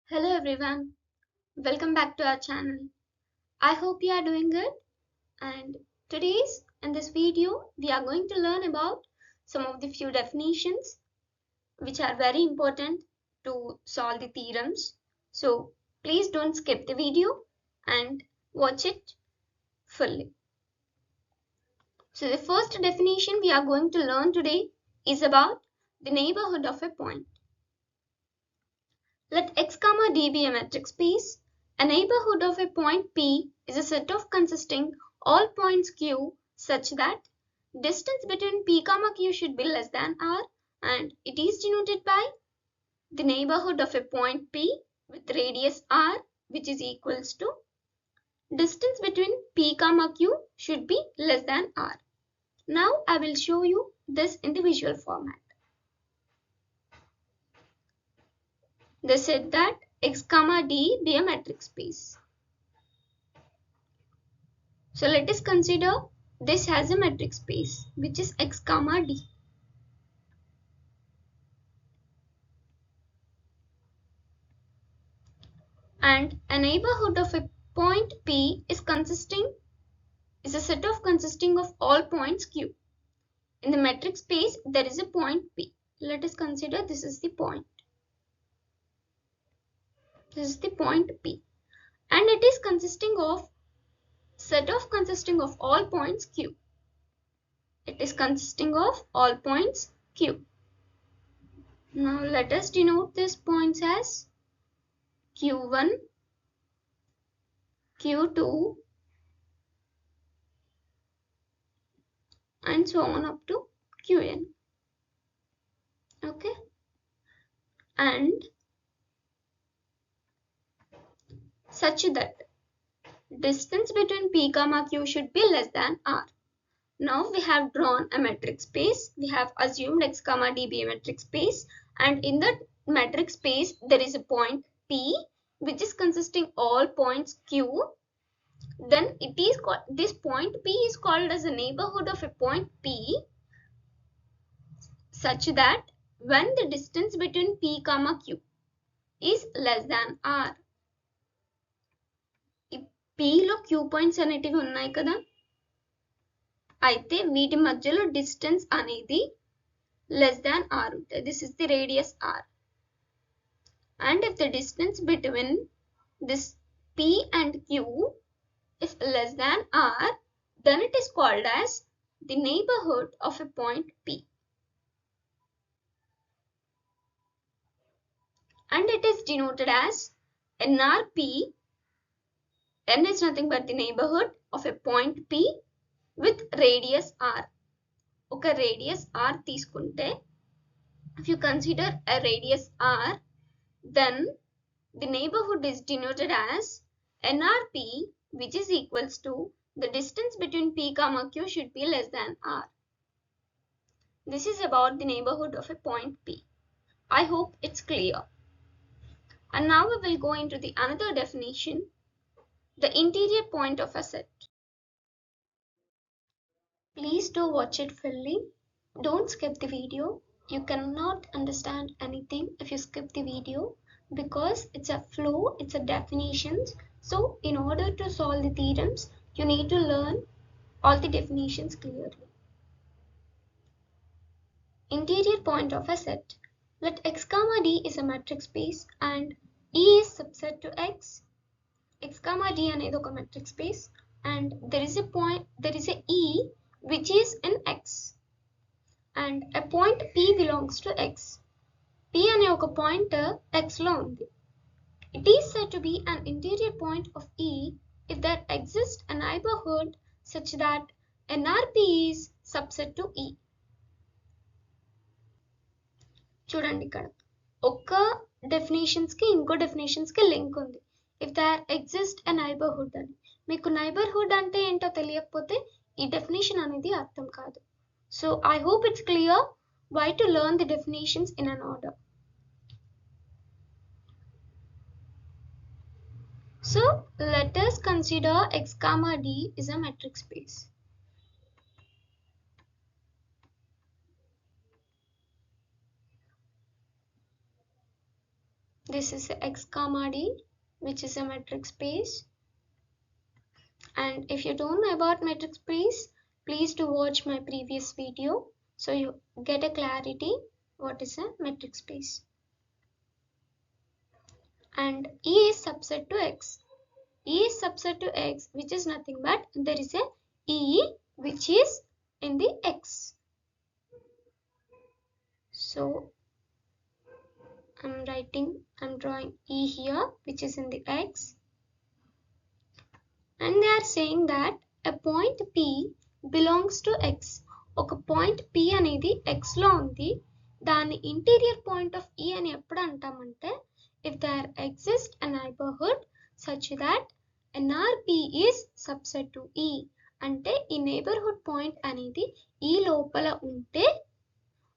Hello everyone, welcome back to our channel. I hope you are doing good and today's in this video we are going to learn about some of the few definitions which are very important to solve the theorems. So please don't skip the video and watch it fully. So the first definition we are going to learn today is about the neighborhood of a point. Let x comma d be a metric space. A neighborhood of a point P is a set of consisting all points Q such that distance between P comma Q should be less than R, and it is denoted by the neighborhood of a point P with radius R, which is equals to distance between P comma Q should be less than R. Now I will show you this in the visual format. They said that x comma d be a metric space. So let us consider this has a metric space which is x comma d. And a neighborhood of a point P is a set of consisting of all points Q. In the metric space there is a point P. Let us consider this is the point. This is the point P. And it is consisting of all points Q. It is consisting of all points Q. Now let us denote these points as Q1, Q2 and so on up to Qn. Okay, and such that distance between P comma Q should be less than R. Now we have drawn a metric space. We have assumed x comma d be a metric space, and in that metric space there is a point P which is consisting all points Q. Then it is called, this point P is called as a neighborhood of a point P such that when the distance between P comma Q is less than R. P లో Q points అనేటివి ఉన్నాయి కదా, అయితే వీటి మధ్యలో distance అనేది less than R ఉంటుంది. This is the radius R. And if the distance between this P and Q is less than R, then it is called as the neighborhood of a point P. And it is denoted as NRP. N is nothing but the neighborhood of a point P with radius R. Okay, radius R తీసుకుంటే, if you consider a radius R, then the neighborhood is denoted as NRP, which is equals to the distance between P comma Q should be less than R. This is about the neighborhood of a point P. I hope it's clear. And now we will go into the another definition, the interior point of a set. Please do watch it fully. Don't skip the video. You cannot understand anything if you skip the video because it's a flow, it's a definitions. So in order to solve the theorems, you need to learn all the definitions clearly. Interior point of a set. Let x comma d is a metric space and E is subset to x. X comma d అనేది ఒక metric space and there is a E which is in x. And a point P belongs to x. P అనే ఒక pointer x లో ఉంది. It is said to be an interior point of E if there exists a neighborhood such that NRP is subset to E. చూడండి, ఇక్కడ ఒక definitions కి ఇంకో definitions కి లింక్ ఉంది. If there exist a neighbourhood అని, మీకు నైబర్హుడ్ అంటే ఏంటో తెలియకపోతే ఈ డెఫినేషన్ అనేది అర్థం కాదు. So I hope it's clear why to learn the definitions in an order. So let us consider x comma d is a metric space. this is X comma D, which is a metric space. And if you don't know about metric space, please do watch my previous video so you get a clarity what is a metric space. And E is subset to X. E is subset to X, which is nothing but there is a E which is in the X. So I'm drawing E here, which is in the X. And they are saying that a point P belongs to X. ఒక point P అనేది X లో ఉంది. దాని interior point of E అని ఎప్పుడు అంటామంటే if there exists a neighborhood such that NRP is subset to E. అంటే ఈ neighborhood point అనేది E లోపల ఉంటే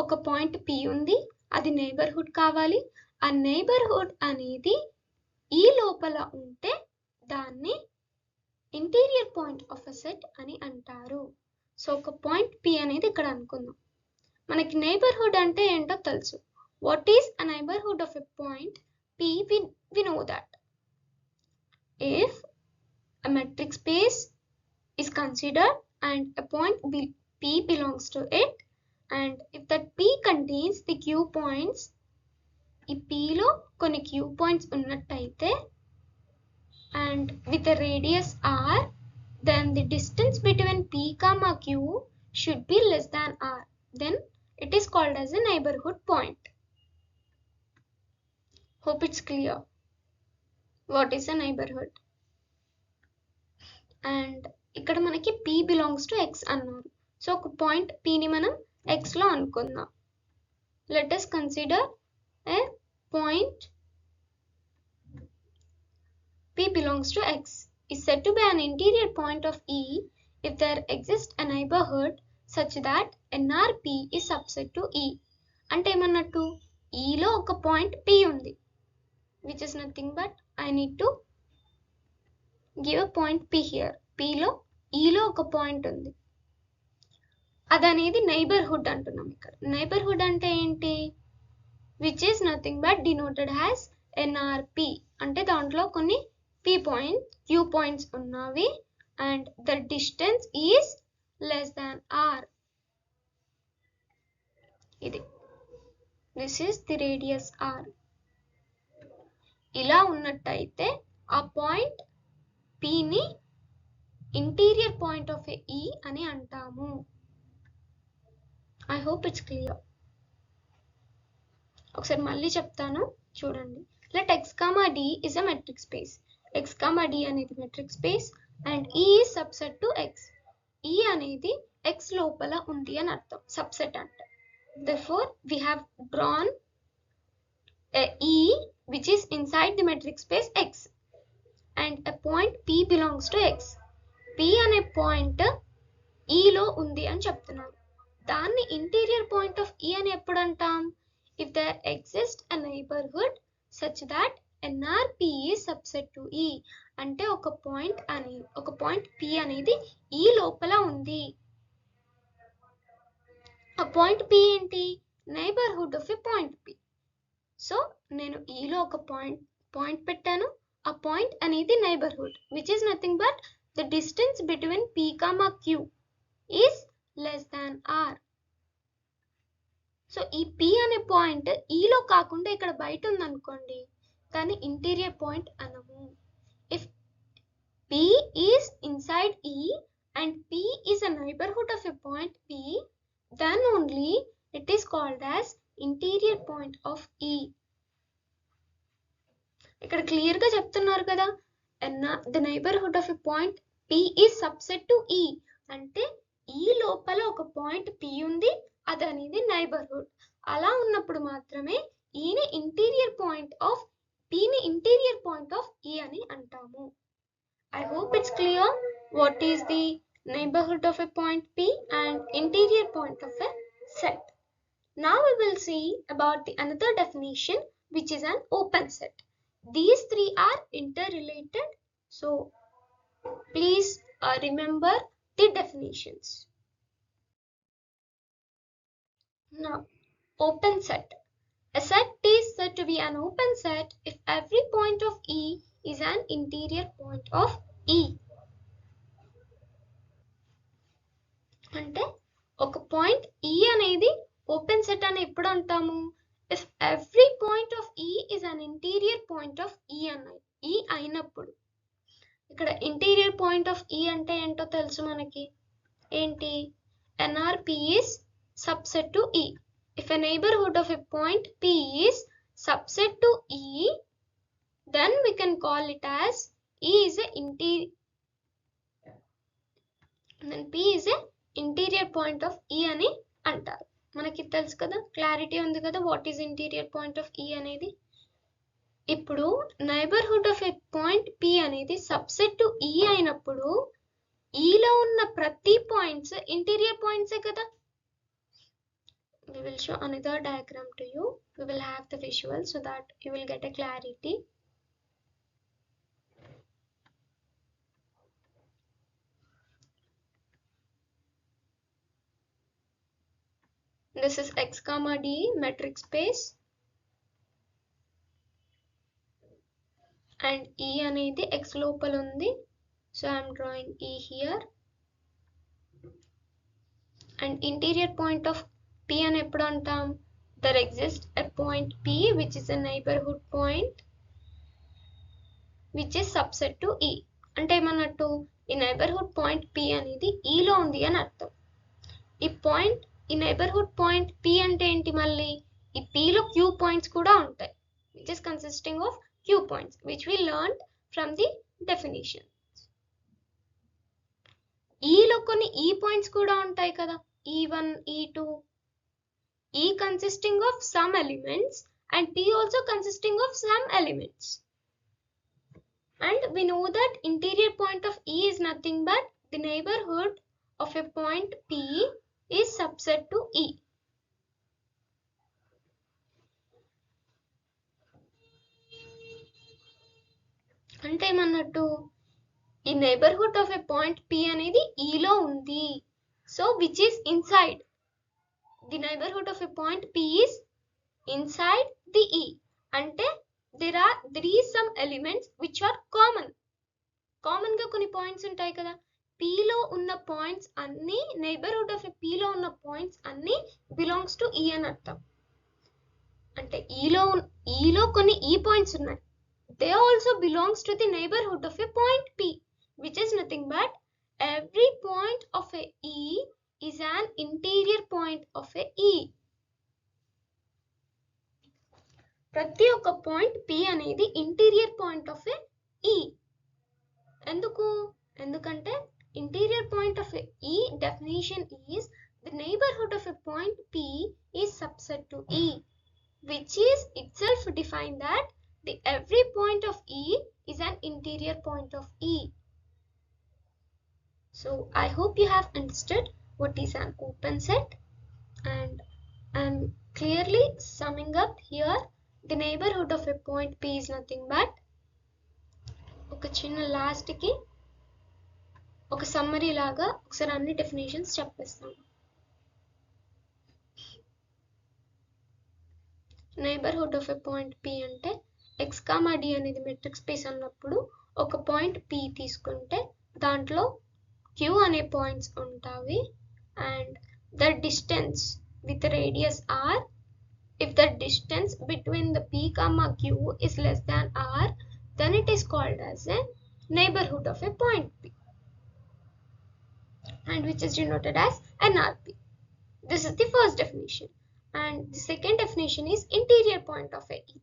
ఒక పాయింట్ P ఉంది, అది neighborhood కావాలి. ఆ neighborhood అనేది E లోపల ఉంటే దాన్ని interior point of a set అని అంటారు. సో ఒక పాయింట్ P అనేది ఇక్కడ అనుకుందాం. మనకి నైబర్హుడ్ అంటే ఏంటో తెలుసు. What is a neighbourhood of a point P? we know that if a metric space is considered and a point P belongs to it, and if that P contains the Q points, ఈ P లో కొన్ని Q points ఉన్నట్టయితే and with a radius r, then the distance between P comma Q should be less than r. Then it is called as a neighborhood point. Hope it's clear. What is a neighborhood? And ఇక్కడ మనకి P belongs to X అన్నారు. So ఒక point P ని మనం X లో అనుకుందాం. Let us consider a point P belongs to X is said to be an interior point of E if there exists a neighborhood such that NRP is subset to E. అంటే ఏమన్నట్టు E లో ఒక point P ఉంది, which is nothing but I need to give a point P here. P లో E లో ఒక point ఉంది, అదనేది neighborhood అంటున్నాం. ఇక్కడ neighborhood అంటే ఏంటి? which is nothing but denoted as NRP. అంటే దాంట్లో కొన్ని Q points ఉన్నవి and the distance is less than r. ఇది this is the radius r. ఇలా ఉన్నట్టయితే ఆ పాయింట్ P ని ఇంటీరియర్ పాయింట్ ఆఫ్ E అని అంటాము. I hope it's clear. ఒకసారి మళ్ళీ చెప్తాను చూడండి. Let X comma D is a metric space. X comma D అనేది metric space and E is subset to X. E అనేది X లోపల ఉంది అని అర్థం, సబ్సెట్ అంటే. Therefore we have drawn a E which is inside the metric space X and a point P belongs to X. P అనే point E లో ఉంది అని చెప్తున్నాను. దాన్ని ఇంటీరియర్ పాయింట్ ఆఫ్ E అని ఎప్పుడు అంటాం? if there exists a neighborhood such that NRP is subset to E. అంటే ఒక పాయింట్ P అనేది E లోపల ఉంది. ఆ పాయింట్ P ఏంటి? Neighbourhood of a point P. So నేను E లో ఒక పాయింట్ పెట్టాను, ఆ పాయింట్ అనేది neighbourhood which is nothing but the distance between P comma Q is less than r. So ఈ P అనే పాయింట్ E లో కాకుండా ఇక్కడ బయట ఉందనుకోండి, దాన్ని ఇంటీరియర్ పాయింట్ అనము. If P is inside E and P is a neighborhood of a point P, then only it is called as interior point of E. ఇక్కడ క్లియర్ గా చెప్తున్నారు కదా, the neighborhood of a point P is subset to E. అంటే E లోపల ఒక point P ఉంది, అది అనేది నైబర్హుడ్. అలా ఉన్నప్పుడు మాత్రమే ఈని ఇంటీరియర్ పాయింట్ ఆఫ్ P ని ఇంటీరియర్ పాయింట్ ఆఫ్ E అని అంటాము. I hope it's clear what is the neighborhood of a point P and interior point of a set. Now we will see about the another definition, which is an open set. These three are interrelated, so please remember the definitions. Now, open set. A set T is said to be an open set if every point of E is an interior point of E. అంటే ఒక point E అనేది open set అని ఎప్పుడు అంటాము? If every point of E is an interior point of E అన్నది E అయినప్పుడు. ఇక్కడ interior point of E అంటే ఏంటో తెలుసు మనకి. ఏంటి? NRP is subset to E. If a neighborhood of a point P is subset to E, then we can call it as E is a interior. Then P is a interior point of E అని అంటారు. మనకి తెలుసు కదా, clarity ఉంది కదా what is interior point of E అనేది. ఇప్పుడు neighbourhood of A point P అనేది సబ్సెట్ టు E అయినప్పుడు ఈలో ఉన్న ప్రతి పాయింట్స్ ఇంటీరియర్ పాయింట్సే కదా. We will show another diagram to you. We will have the visual so that you will get a clarity. This is x comma d metric space and E అనేది x లోపల ఉంది. So I am drawing E here. And interior point of P అని ఎప్పుడు అంటాం? There exists a point P which is a neighborhood point which is subset to E. అంటే ఏమన్నట్టు? ఈ neighbourhood point P అనేది E లో ఉంది అని అర్థం. ఈ నైబర్హుడ్ పాయింట్ P అంటే ఏంటి? మళ్ళీ ఈ P లో Q పాయింట్స్ కూడా ఉంటాయి, which is consisting of Q points, which we learned from the definition. E లో కొన్ని E పాయింట్స్ కూడా ఉంటాయి కదా, E1, E2. E consisting of some elements and P also consisting of some elements. And we know that interior point of E is nothing but the neighborhood of a point P is subset to E. అంటే ఏమన్నట్టు? ఈ neighborhood of a point P అనేది E లో ఉంది. So which is inside. The neighborhood of a point P is inside the E. అంటే there is some elements which are common. Common గా కొన్ని points ఉంటాయి కదా. P లో ఉన్న పాయింట్స్ అన్ని నైబర్హుడ్ ఆఫ్ P లో ఉన్న పాయింట్స్ అన్ని బిలాంగ్స్ టు E అని అర్థం. అంటే E లో కొన్ని E పాయింట్స్ ఉన్నాయి. They also belongs to the neighborhood of a point P, which is nothing but every point of a E is an interior point of a E. ప్రతి ఒక్క point P అనేది interior point of A E. ఎందుకంటే interior point of A E definition is the neighborhood of a point P is subset to E, which is itself defined that the every point of E is an interior point of E. So I hope you have understood what is an open set, and I am clearly summing up here. The neighborhood of a point P is nothing but ఒక చిన్న last కి ఒక summary లాగా ఒకసారి అన్ని definitions చెప్పేస్తాను. Neighbourhood of a point P అంటే x, d అనేది మెట్రిక్ స్పేస్ అన్నప్పుడు ఒక పాయింట్ P తీసుకుంటే దాంట్లో Q అనే పాయింట్స్ ఉంటాయి and the distance with radius r. If the distance between the P, Q is less than r, then it is called as a neighborhood of a point P, and which is denoted as NRP. This is the first definition. And the second definition is interior point of a E.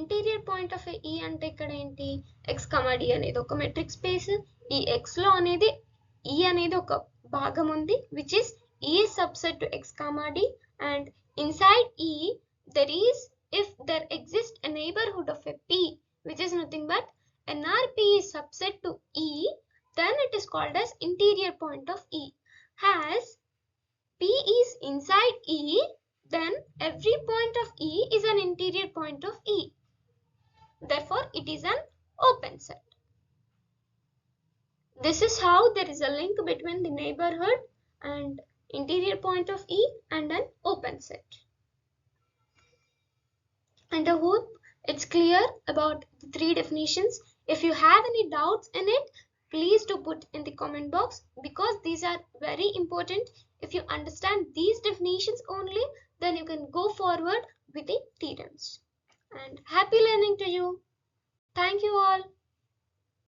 Interior point of a E అంటే ఇక్కడ ఏంటి? x, d అనేది ఒక metric space. ఈ x లో అనేది E అనేది ఒక భాగం ఉంది, which is E is subset to x, d, and inside E if there exists a neighborhood of a P which is nothing but NRP is subset to E, then it is called as interior point of E. As P is inside E, then every point of E is an interior point of E. Therefore, it is an open set. This is how there is a link between the neighborhood and interior point of E and an open set. And I hope it's clear about the three definitions. If you have any doubts in it, please do put in the comment box, because these are very important. If you understand these definitions only, then you can go forward with the theorems. And happy learning to you. Thank you all.